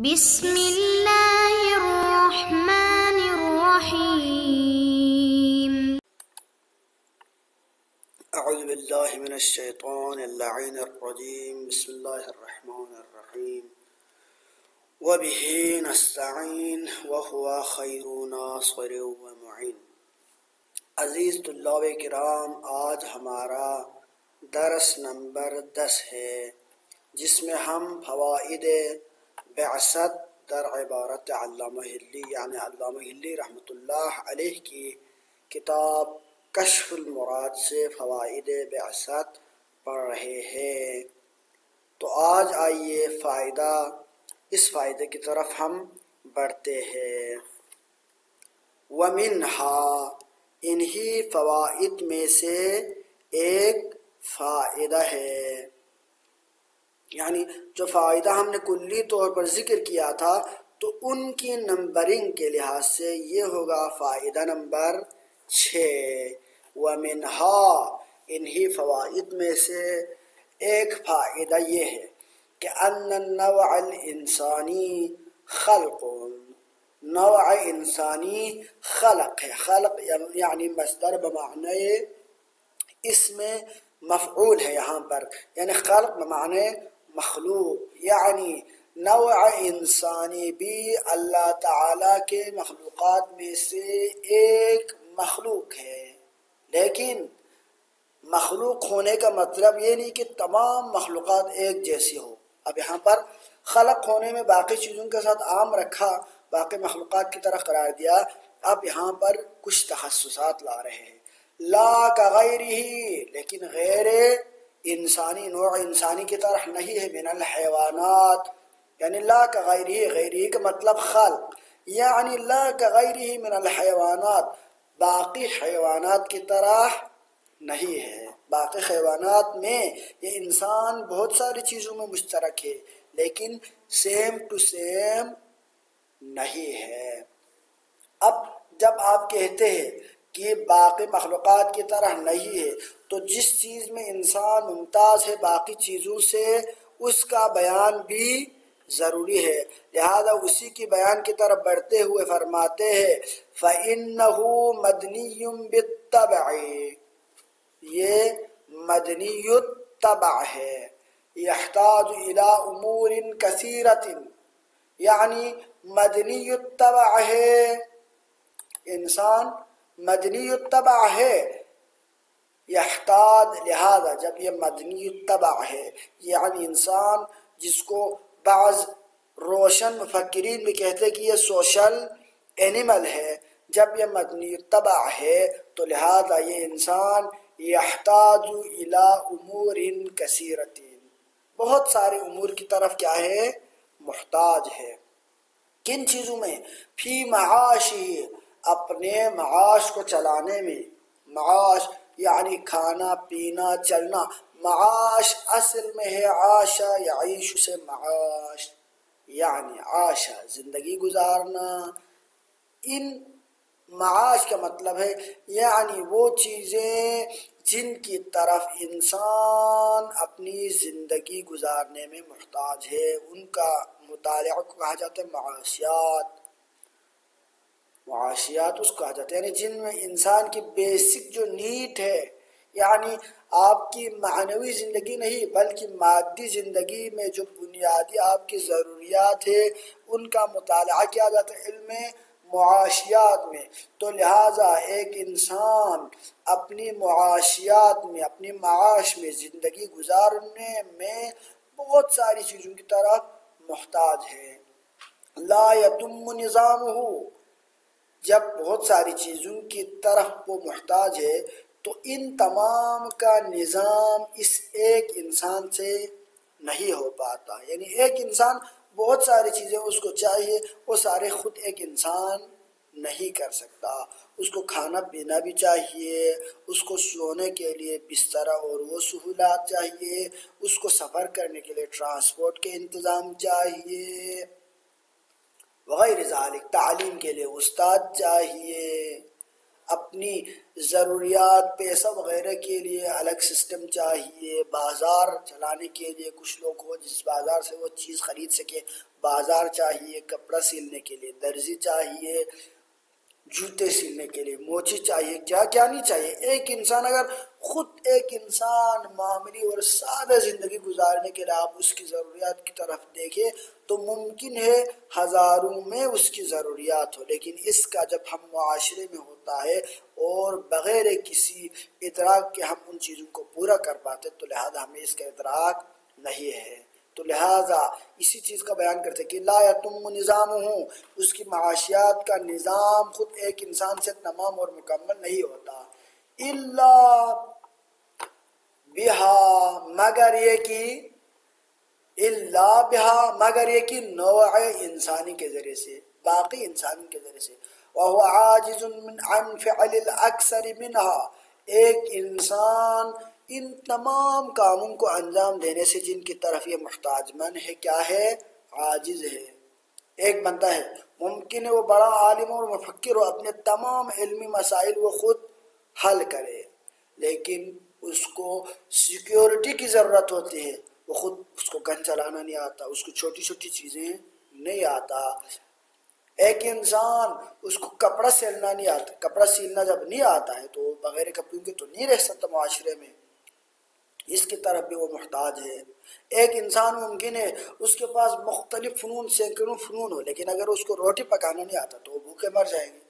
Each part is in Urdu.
بسم الله الرحمن الرحيم. أعوذ بالله من الشيطان اللعين الرجيم. بسم الله الرحمن الرحيم. وبه نستعين وهو خير ناصر ومعين. عزیز طلاب کرام، آج ہمارا درس نمبر 10 ہے، جس میں ہم فوائد بعثت در عبارت علامہ ہلی یعنی علامہ ہلی رحمۃ اللہ علیہ کی کتاب کشف المراد سے فوائد بعثت پڑھ رہے ہیں۔ تو آج آئیے اس فائدے کی طرف ہم بڑھتے ہیں۔ ومنہا، انہی فوائد میں سے ایک فائدہ ہے، یعنی جو فائدہ ہم نے کلی طور پر ذکر کیا تھا تو ان کی نمبرنگ کے لحاظ سے یہ ہوگا فائدہ نمبر 6۔ ومنہا، انہی فوائد میں سے ایک فائدہ یہ ہے کہ ان النوع الانسانی خلق، نوع انسانی خلق ہے۔ خلق یعنی مصدر بمعنی اسم مفعول ہے یہاں پر، یعنی خلق بمعنی مخلوق، یعنی نوع انسانی بھی اللہ تعالیٰ کے مخلوقات میں سے ایک مخلوق ہے، لیکن مخلوق ہونے کا مطلب یہ نہیں کہ تمام مخلوقات ایک جیسی ہو۔ اب یہاں پر خلق ہونے میں باقی چیزوں کے ساتھ عام رکھا، باقی مخلوقات کی طرح قرار دیا۔ اب یہاں پر کچھ تخصصات لا رہے ہیں، لا کغیرہ، لیکن غیر انسانی، نوع انسانی کی طرح نہیں ہے، من الحیوانات، یعنی لا کغیرہ، غیرہ کا مطلب خلق، یعنی لا کغیرہ من الحیوانات، باقی حیوانات کی طرح نہیں ہے۔ باقی حیوانات میں یہ انسان بہت ساری چیزوں میں مشترک ہے، لیکن سیم ٹو سیم نہیں ہے۔ اب جب آپ کہتے ہیں کہ باقی مخلوقات کی طرح نہیں ہے تو جس چیز میں انسان ممتاز ہے باقی چیزوں سے، اس کا بیان بھی ضروری ہے، لہذا اسی کی بیان کی طرف بڑھتے ہوئے فرماتے ہیں فَإِنَّهُ مَدْنِيٌّ بِالطَّبْعِ، یہ مدنی الطبع ہے، يحتاج إلى أمور كثيرة، یعنی مدنی الطبع ہے، انسان مدنی الطبع ہے، یحتاج، لہذا جب یہ مدنی الطبع ہے یعنی انسان جس کو بعض روشن مفکرین بھی کہتے کہ یہ سوشل اینیمل ہے، جب یہ مدنی الطبع ہے تو لہذا یہ انسان یحتاج الی امور کثیرۃ، بہت سارے امور کی طرف کیا ہے، محتاج ہے۔ کن چیزوں میں؟ فی معاشی، اپنے معاش کو چلانے میں، معاش یعنی کھانا پینا چلنا، معاش اصل میں ہے عاشا یعیش سے معاش، یعنی عاشا زندگی گزارنا، ان معاش کا مطلب ہے یعنی وہ چیزیں جن کی طرف انسان اپنی زندگی گزارنے میں محتاج ہے، ان کا مطالعہ کو کہا جاتا ہے معاشیات۔ معاشیات اس کو کہا جاتا ہے یعنی جن میں انسان کی بیسک جو نیڈ ہے، یعنی آپ کی معنوی زندگی نہیں بلکہ مادی زندگی میں جو بنیادی آپ کی ضروریات ہے ان کا مطالعہ کیا جاتا ہے علم معاشیات میں۔ تو لہٰذا ایک انسان اپنی معاشیات میں، اپنی معاش میں زندگی گزارنے میں بہت ساری چیزوں کی طرف محتاج ہے۔ لا یتم نظامہ، جب بہت ساری چیزوں کی طرف وہ محتاج ہے تو ان تمام کا نظام اس ایک انسان سے نہیں ہو پاتا، یعنی ایک انسان بہت ساری چیزیں اس کو چاہیے، وہ سارے خود ایک انسان نہیں کر سکتا۔ اس کو کھانا پینا بھی چاہیے، اس کو سونے کے لیے بستر اور وہ سہولات چاہیے، اس کو سفر کرنے کے لیے ٹرانسپورٹ کے انتظام چاہیے وغیرہ ذالک، تعلیم کے لیے استاد چاہیے، اپنی ضروریات پیسہ وغیرہ کے لیے الگ سسٹم چاہیے، بازار چلانے کے لیے کچھ لوگ ہو جس بازار سے وہ چیز خرید سکے، بازار چاہیے کپڑا سلنے کے لیے، درزی چاہیے جوتے سلنے کے لیے، موچی چاہیے، کیا کیا نہیں چاہیے۔ ایک انسان اگر خود ایک انسان معمولی اور سادہ زندگی گزارنے کے لیے آپ اس کی ضروریات کی طرف دیکھیں تو ممکن ہے ہزاروں میں اس کی ضروریات ہو، لیکن اس کا جب ہم معاشرے میں ہوتا ہے اور بغیر کسی ادراک کے ہم ان چیزوں کو پورا کر پاتے تو لہذا ہمیں اس کا ادراک نہیں ہے۔ تو لہٰذا اسی چیز کا بیان کرتے کہ لا یتم نظامہ، اس کی معاشیات کا نظام خود ایک انسان سے تمام اور مکمل نہیں ہوتا، الا بہا، مگر یہ کہ نوع انسانی کے ذریعے سے، باقی انسانی کے ذریعے سے، وہو عاجز عن فعل الاکثر منہا، ایک انسان ان تمام کاموں کو انجام دینے سے جن کی طرف یہ محتاج من ہے کیا ہے؟ عاجز ہے۔ ایک بنتا ہے ممکن ہے وہ بڑا عالم اور مفکر ہو، اپنے تمام علمی مسائل وہ خود حل کرے، لیکن اس کو سیکیورٹی کی ضرورت ہوتی ہے، وہ خود اس کو گن چلانا نہیں آتا، اس کو چھوٹی چھوٹی چیزیں نہیں آتا۔ ایک انسان اس کو کپڑا سلنا نہیں آتا، کپڑا سلنا جب نہیں آتا ہے تو بغیر کپڑوں کے تو نہیں رہ سکتا معاشرے میں، اس کی طرف بھی وہ محتاج ہے۔ ایک انسان ممکن ہے اس کے پاس مختلف فنون، سینکڑوں فنون ہو، لیکن اگر اس کو روٹی پکانا نہیں آتا تو وہ بھوکے مر جائیں گے۔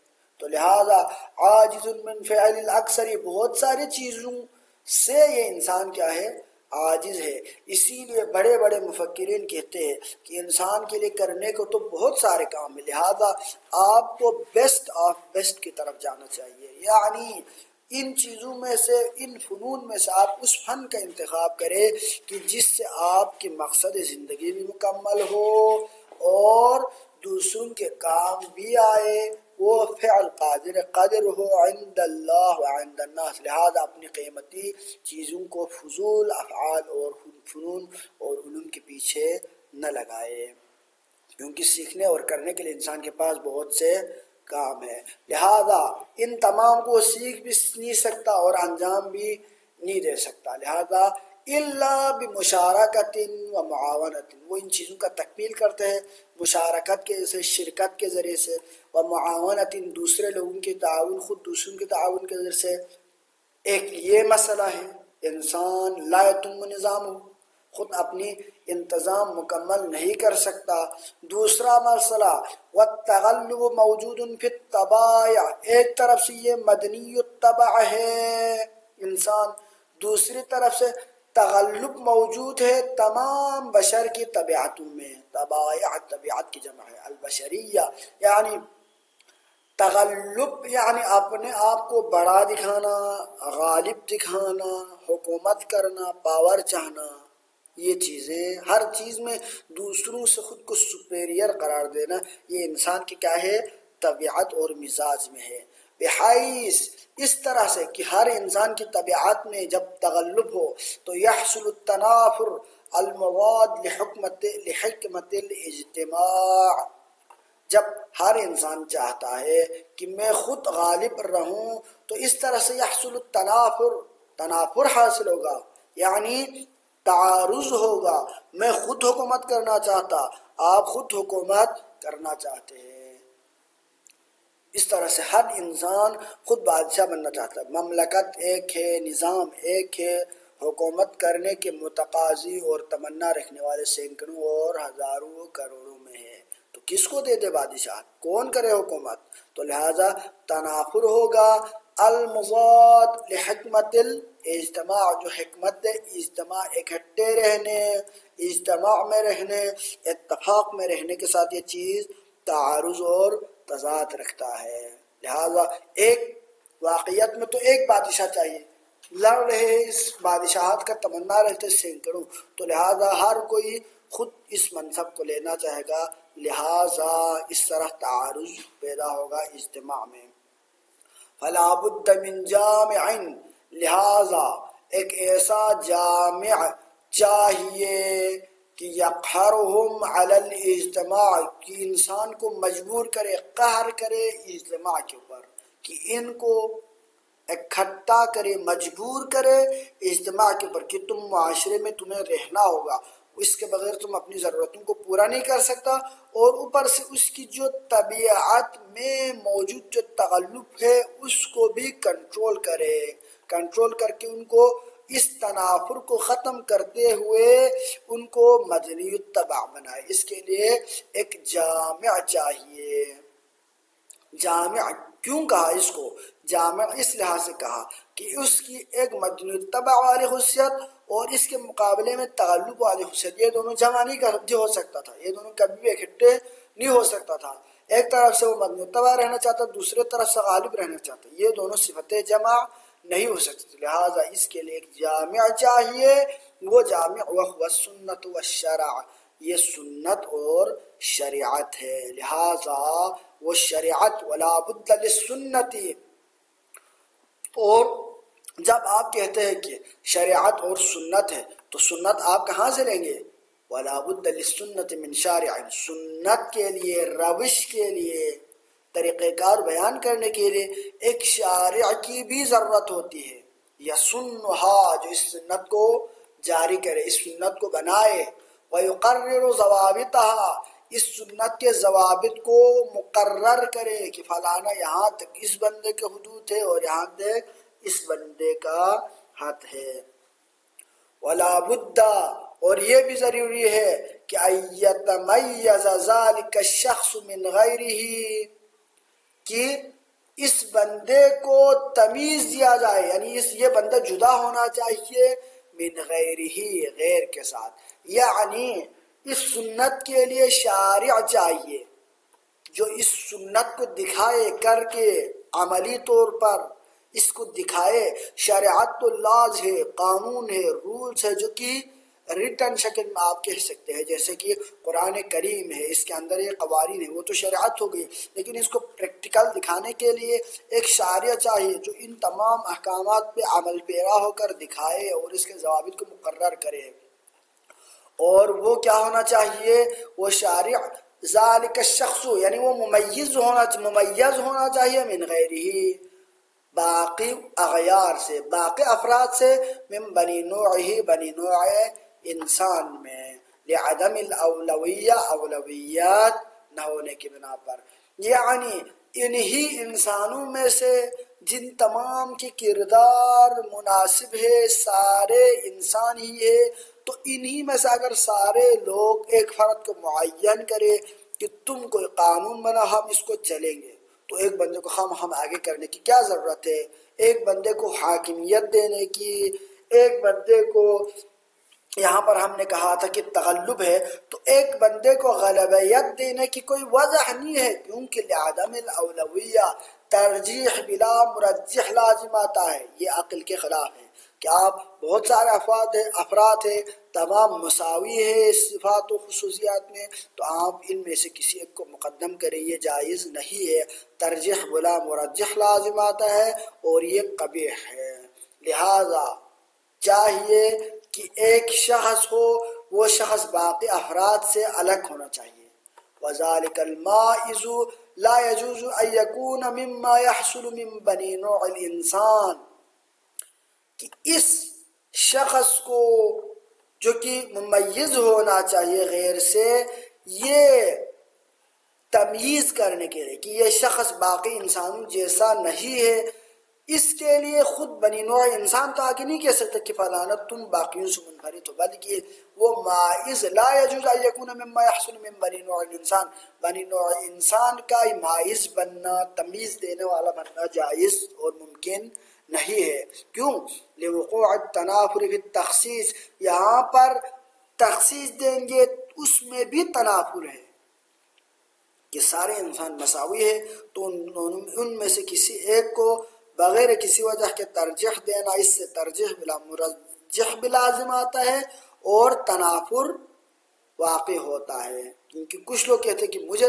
تو لہذا عاجز من فعل الاکثر، بہت ساری چیزوں سے یہ انسان کیا ہے؟ عاجز ہے۔ اسی لیے بڑے بڑے مفکرین کہتے ہیں کہ انسان کے لیے کرنے کو تو بہت سارے کام ہیں، لہذا آپ کو بیسٹ آف بیسٹ کی طرف جانا چاہیے، یعنی ان چیزوں میں سے، ان فنون میں سے آپ اس فن کا انتخاب کریں کہ جس سے آپ کی مقصد زندگی بھی مکمل ہو اور دوسروں کے کام بھی آئے، وہ فعل قادر ہو عند اللہ وعند الناس، لہذا اپنی قیمتی چیزوں کو فضول افعال اور فنون اور علوم کے پیچھے نہ لگائے، کیونکہ سیکھنے اور کرنے کے لیے انسان کے پاس بہت سے کام ہے، لہذا ان تمام کو سیکھ بھی نہیں سکتا اور انجام بھی نہیں دے سکتا، لہذا الا بمشارکت و معاونت، وہ ان چیزوں کا تکمیل کرتے ہیں مشارکت کے ذریعے، شرکت کے ذریعے سے، و معاونت، دوسرے لوگوں کے تعاون، خود دوسروں کے تعاون کے ذریعے سے۔ ایک یہ مسئلہ ہے انسان لا یتم نظام، خود اپنی انتظام مکمل نہیں کر سکتا۔ دوسرا مسئلہ والتغلب موجود فی الطبائع، ایک طرف سے یہ مدنی الطبع ہے انسان، دوسری طرف سے تغلب موجود ہے تمام بشر کی طبیعتوں میں، طبائع طبیعت کی جمع ہے، البشریہ یعنی تغلب یعنی اپنے آپ کو بڑا دکھانا، غالب دکھانا، حکومت کرنا، پاور چاہنا، یہ چیزیں ہر چیز میں دوسروں سے خود کو سپیریئر قرار دینا، یہ انسان کی کیا ہے؟ طبیعت اور مزاج میں ہے، بحیث اس طرح سے کہ ہر انسان کی طبیعت میں جب تغلب ہو تو یحصل التنافر المواد لحکمت الاجتماع، جب ہر انسان چاہتا ہے کہ میں خود غالب رہوں تو اس طرح سے یحصل التنافر، تنافر حاصل ہوگا، یعنی تعارض ہوگا، میں خود حکومت کرنا چاہتا، آپ خود حکومت کرنا چاہتے ہیں، اس طرح سے ہر انسان خود بادشاہ بننا چاہتا ہے، مملکت ایک ہے، نظام ایک ہے، حکومت کرنے کے متقاضی اور تمنا رکھنے والے سینکڑوں اور ہزاروں کروڑوں میں ہے، تو کس کو دے دے بادشاہ، کون کرے حکومت؟ تو لہذا تنافر ہوگا، المضاد لحکمت الاجتماع، جو حکمت اجتماع اکٹھے رہنے، اجتماع میں رہنے، اتفاق میں رہنے کے ساتھ یہ چیز تعارض اور تضاد رکھتا ہے، لہذا ایک واقعیت میں تو ایک بادشاہ چاہیے، لڑ رہے اس بادشاہت کا تمنا رہتے سینکڑوں، تو لہذا ہر کوئی خود اس منصب کو لینا چاہے گا، لہذا اس طرح تعارض پیدا ہوگا اجتماع میں۔ فلا بد من جامع، لہذا ایک ایسا جامع چاہیے کہ یقہرہم علی الاجتماع، کہ انسان کو مجبور کرے، قہر کرے اجتماع کے اوپر، کہ ان کو اکٹھا کرے، مجبور کرے اجتماع کے اوپر، کہ تم معاشرے میں تمہیں رہنا ہوگا، اس کے بغیر تم اپنی ضرورتوں کو پورا نہیں کر سکتا، اور اوپر سے اس کی جو طبیعت میں موجود جو تغلب ہے اس کو بھی کنٹرول کر کے ان کو اس تنافر کو ختم کرتے ہوئے ان کو مدنی الطبع بنائے۔ اس کے لیے ایک جامع چاہیے۔ جامع کیوں کہا اس کو؟ جامع اس لحاظ سے کہا کہ اس کی ایک مدنی الطبع والی خصوصیت اور اس کے مقابلے میں تغلب والی خصوصیت، یہ دونوں جمع نہیں ہو سکتا تھا، یہ دونوں کبھی بھی اکٹھے نہیں ہو سکتا تھا۔ ایک طرف سے وہ مدنی الطبع رہنا چاہتا، دوسرے طرف سے غالب رہنا چاہتا، یہ دونوں صفتیں جمع نہیں ہو سکتی، لہذا اس کے لیے ایک جامع چاہیے۔ وہ جامع وهو السنت والشرع، یہ سنت اور شریعت ہے، لہذا وہ شریعت ولا بد للسنت۔ اور جب آپ کہتے ہیں کہ شریعت اور سنت ہے تو سنت آپ کہاں سے لیں گے؟ ولا بد للسنت من شارع، سنت کے لیے، روش کے لیے، طریقہ کار بیان کرنے کے لیے ایک شارع کی بھی ضرورت ہوتی ہے، یسنھا، جو اس سنت کو جاری کرے، اس سنت کو بنائے، ویقرر ضوابطها، اس سنت کے ضوابط کو مقرر کرے کہ فلانا یہاں تک اس بندے کے حدود ہے اور یہاں تک اس بندے کا حد ہے۔ ولا بد، اور یہ بھی ضروری ہے کہ ایتمیز ذلک الشخص من غیرہ، کہ اس بندے کو تمیز دیا جائے، یعنی یہ بندہ جدا ہونا چاہیے من غیرہ، غیر کے ساتھ، یعنی اس سنت کے لیے شارع چاہیے جو اس سنت کو دکھائے کر کے عملی طور پر اس کو دکھائے۔ شریعت تو لاز ہے، قانون ہے، رولز ہے، جو کہ ریٹن شکل میں آپ کہہ سکتے ہیں، جیسے کہ قرآن کریم ہے، اس کے اندر یہ قوانین ہے، وہ تو شریعت ہو گئی، لیکن اس کو پریکٹیکل دکھانے کے لیے ایک شارع چاہیے جو ان تمام احکامات پہ عمل پیرا ہو کر دکھائے اور اس کے ضوابط کو مقرر کرے۔ اور وہ کیا ہونا چاہیے؟ وہ شارع ذالک الشخص، یعنی وہ ممیز ہونا چاہیے من غیرہ، باقی اغیار سے، باقی افراد سے، من بنی نوعہ، بنی نوع انسان میں، لعدم الاولویہ، اولویات نہ ہونے کی بنا پر، یعنی انہی انسانوں میں سے جن تمام کی کردار مناسب ہے، سارے انسان ہی ہے، تو انہی میں سے اگر سارے لوگ ایک فرد کو معین کرے کہ تم کوئی قانون بنا، ہم اس کو چلیں گے، تو ایک بندے کو ہم آگے کرنے کی کیا ضرورت ہے؟ ایک بندے کو حاکمیت دینے کی، ایک بندے کو، یہاں پر ہم نے کہا تھا کہ تغلب ہے، تو ایک بندے کو غلبیت دینے کی کوئی وجہ نہیں ہے، کیونکہ لعدم الاولویہ، ترجیح بلا مرجح لازم آتا ہے، یہ عقل کے خلاف ہے کہ آپ بہت سارے افراد ہیں، تمام مساوی ہے صفات و خصوصیات میں، تو آپ ان میں سے کسی ایک کو مقدم کریں، یہ جائز نہیں ہے، ترجیح بلا مرجح لازم آتا ہے اور یہ قبیح ہے۔ لہذا چاہیے کہ ایک شخص ہو، وہ شخص باقی افراد سے الگ ہونا چاہیے۔ وذلك المائز لا يجوز ان يكون مما يحصل من بني نوع الانسان، کہ اس شخص کو جو کہ ممیز ہونا چاہیے غیر سے، یہ تمیز کرنے کے لیے کہ یہ شخص باقی انسانوں جیسا نہیں ہے، اس کے لیے خود بنی نوع انسان تو آگے نہیں کہہ سکتا کہ فلانا تم باقیوں سے منفرد ہو، بلکہ وہ مائز لا یجوز ان یکون مما یحصل من بنی نوع الانسان، بنی نوع انسان کا مائز بننا، تمیز دینے والا بننا جائز اور ممکن نہیں ہے۔ کیوں؟ لوقوع التنافر فی التخصیص، یہاں پر تخصیص دیں گے اس میں بھی تنافر ہے کہ سارے انسان مساوی ہے، تو ان میں سے کسی ایک کو بغیر کسی وجہ کے ترجیح دینا، اس سے ترجیح بلا مرجح بھی لازم آتا ہے اور تنافر واقع ہوتا ہے، کیونکہ کچھ لوگ کہتے ہیں کہ مجھے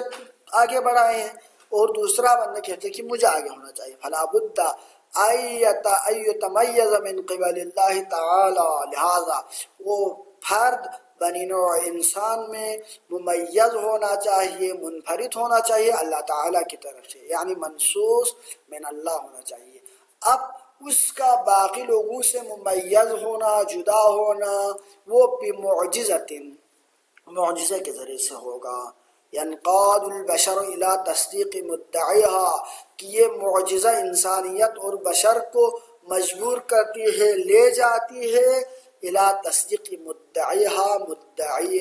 آگے بڑھائے ہیں اور دوسرا بندہ کہتے ہیں کہ مجھے آگے ہونا چاہیے، فلا بد ایتمیز من قبل اللہ تعالی، لہذا وہ فرد بنی نوع انسان میں ممیز ہونا چاہیے، منفرد ہونا چاہیے اللہ تعالیٰ کی طرف سے، یعنی منصوص من اللہ ہونا چاہیے۔ اب اس کا باقی لوگوں سے ممیز ہونا، جدا ہونا، وہ بمعجزۃ، معجزے کے ذریعے سے ہوگا. ینقاد البشر الی تصدیق مدعیہا، کہ یہ معجزہ انسانیت اور بشر کو مجبور کرتی ہے، لے جاتی ہے الی تصدیق مدعیہا، مدعی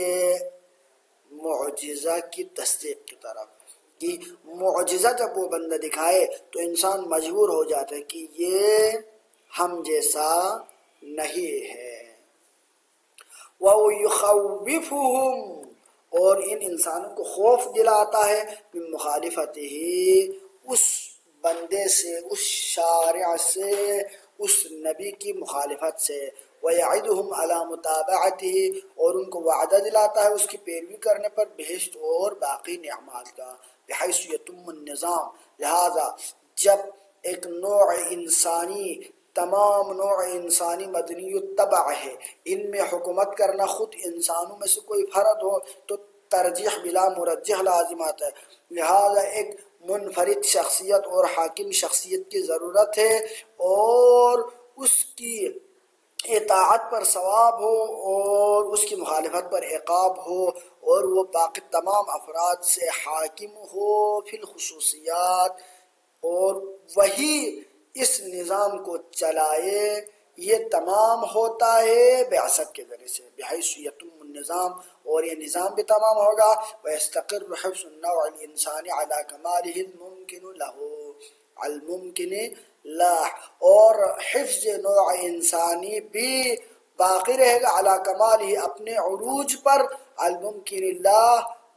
معجزہ کی تصدیق کی طرف. کہ معجزہ جب وہ بندہ دکھائے تو انسان مجبور ہو جاتا ہے کہ یہ ہم جیسا نہیں ہے. وَيُخَوِّفُهُمْ، اور ان انسانوں کو خوف دلاتا ہے، من مخالفتہ، اس بندے سے، اس شارع سے، اس نبی کی مخالفت سے. وَيَعِدُهُمْ عَلَى مُتَابَعَتِهِ، اور ان کو وعدہ دلاتا ہے اس کی پیروی کرنے پر بہشت اور باقی نعمات کا. بحیث یتم النظام، لہذا جب ایک نوع انسانی، تمام نوع انسانی مدنی الطبع ہے، ان میں حکومت کرنا خود انسانوں میں سے کوئی فرد ہو تو ترجیح بلا مرجح لازمات ہے. لہذا ایک منفرد شخصیت اور حاکم شخصیت کی ضرورت ہے، اور اس کی اطاعت پر ثواب ہو اور اس کی مخالفت پر عقاب ہو، اور وہ باقی تمام افراد سے حاکم ہو فی الخصوصیات، اور وہی اس نظام کو چلائے. یہ تمام ہوتا ہے بعثت کے ذریعے سے. بحیث یتم النظام، اور یہ نظام بھی تمام ہوگا. وَيَسْتَقِرُّ حِفْظُ النَّوْعِ الْإِنسَانِ عَلَى كَمَالِهِ الْمُمْكِنُ لَهُ الْمُمْكِنِ لَهُ، اور حفظ نوع انسانی بھی باقی رہے گا علی کمالہ، اپنے عروج پر، الممکن لہ،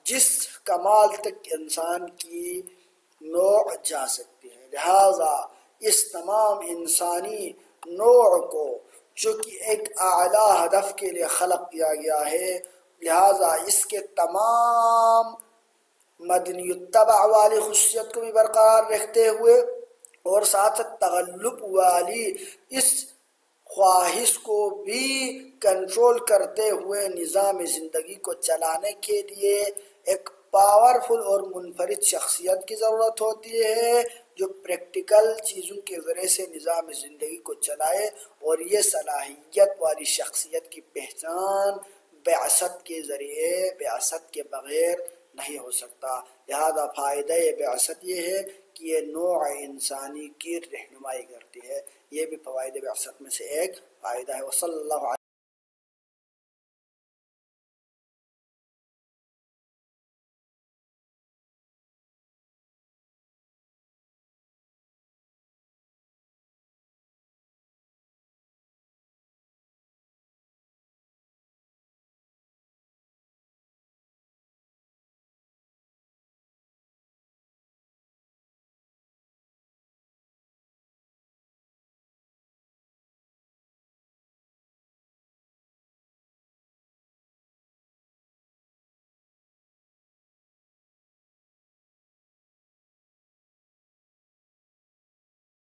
جس کمال تک انسان کی نوع جا سکتی ہے. لہذا اس تمام انسانی نوع کو جو کہ ایک اعلیٰ ہدف کے لیے خلق کیا گیا ہے، لہذا اس کے تمام مدنی الطبع والی خصوصیت کو بھی برقرار رکھتے ہوئے، اور ساتھ ساتھ تغلب والی اس خواہش کو بھی کنٹرول کرتے ہوئے نظام زندگی کو چلانے کے لیے ایک پاورفل اور منفرد شخصیت کی ضرورت ہوتی ہے، جو پریکٹیکل چیزوں کے ذریعے سے نظام زندگی کو چلائے. اور یہ صلاحیت والی شخصیت کی پہچان بعثت کے ذریعے، بعثت کے بغیر نہیں ہو سکتا. لہذا فائدہ بعثت یہ ہے کہ یہ نوع انسانی کی رہنمائی کرتی ہے. یہ بھی فوائد بعثت میں سے ایک فائدہ ہے. وصلی اللہ علیہ